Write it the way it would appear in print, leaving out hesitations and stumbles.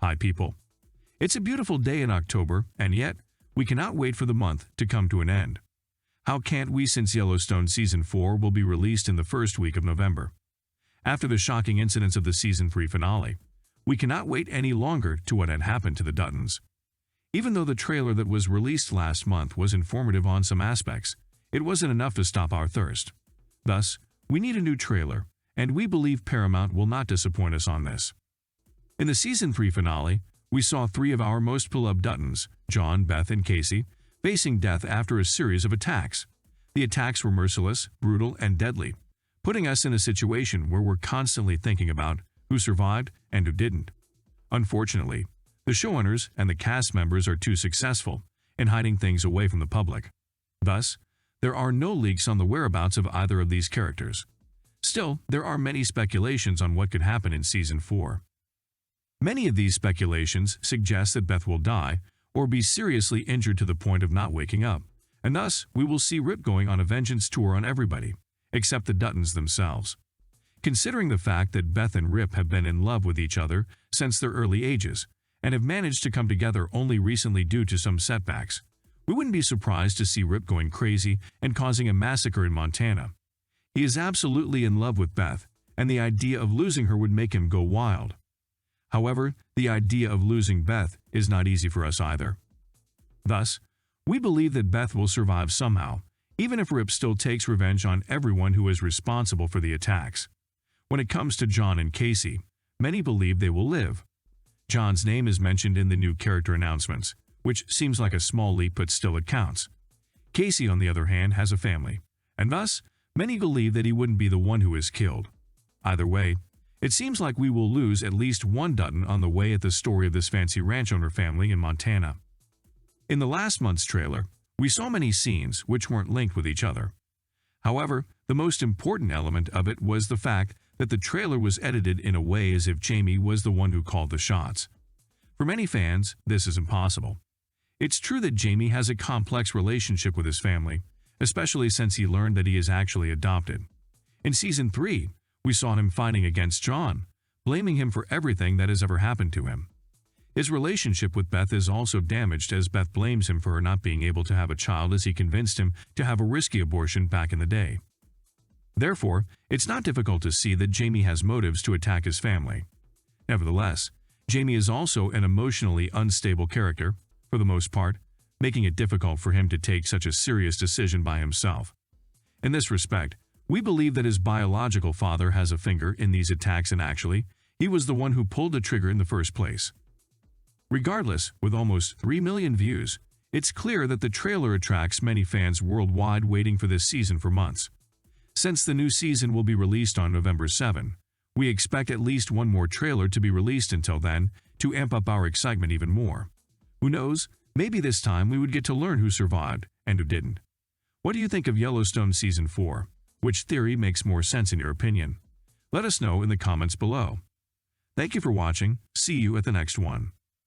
Hi people. It's a beautiful day in October, and yet, we cannot wait for the month to come to an end. How can't we, since Yellowstone Season 4 will be released in the first week of November? After the shocking incidents of the Season 3 finale, we cannot wait any longer to what had happened to the Duttons. Even though the trailer that was released last month was informative on some aspects, it wasn't enough to stop our thirst. Thus, we need a new trailer, and we believe Paramount will not disappoint us on this. In the Season 3 finale, we saw three of our most beloved Duttons, John, Beth, and Kayce, facing death after a series of attacks. The attacks were merciless, brutal, and deadly, putting us in a situation where we're constantly thinking about who survived and who didn't. Unfortunately, the showrunners and the cast members are too successful in hiding things away from the public. Thus, there are no leaks on the whereabouts of either of these characters. Still, there are many speculations on what could happen in Season 4. Many of these speculations suggest that Beth will die or be seriously injured to the point of not waking up, and thus we will see Rip going on a vengeance tour on everybody, except the Duttons themselves. Considering the fact that Beth and Rip have been in love with each other since their early ages, and have managed to come together only recently due to some setbacks, we wouldn't be surprised to see Rip going crazy and causing a massacre in Montana. He is absolutely in love with Beth, and the idea of losing her would make him go wild. However, the idea of losing Beth is not easy for us either. Thus, we believe that Beth will survive somehow, even if Rip still takes revenge on everyone who is responsible for the attacks. When it comes to John and Kayce, many believe they will live. John's name is mentioned in the new character announcements, which seems like a small leap, but still it counts. Kayce, on the other hand, has a family, and thus, many believe that he wouldn't be the one who is killed. Either way, it seems like we will lose at least one Dutton on the way at the story of this fancy ranch owner family in Montana. In the last month's trailer, we saw many scenes which weren't linked with each other. However, the most important element of it was the fact that the trailer was edited in a way as if Jamie was the one who called the shots. For many fans, this is impossible. It's true that Jamie has a complex relationship with his family, especially since he learned that he is actually adopted. In Season 3, we saw him fighting against John, blaming him for everything that has ever happened to him. His relationship with Beth is also damaged, as Beth blames him for her not being able to have a child, as he convinced him to have a risky abortion back in the day. Therefore, it's not difficult to see that Jamie has motives to attack his family. Nevertheless, Jamie is also an emotionally unstable character, for the most part, making it difficult for him to take such a serious decision by himself. In this respect, we believe that his biological father has a finger in these attacks, and actually, he was the one who pulled the trigger in the first place. Regardless, with almost 3 million views, it's clear that the trailer attracts many fans worldwide waiting for this season for months. Since the new season will be released on November 7, we expect at least one more trailer to be released until then to amp up our excitement even more. Who knows, maybe this time we would get to learn who survived and who didn't. What do you think of Yellowstone Season 4? Which theory makes more sense in your opinion? Let us know in the comments below. Thank you for watching. See you at the next one.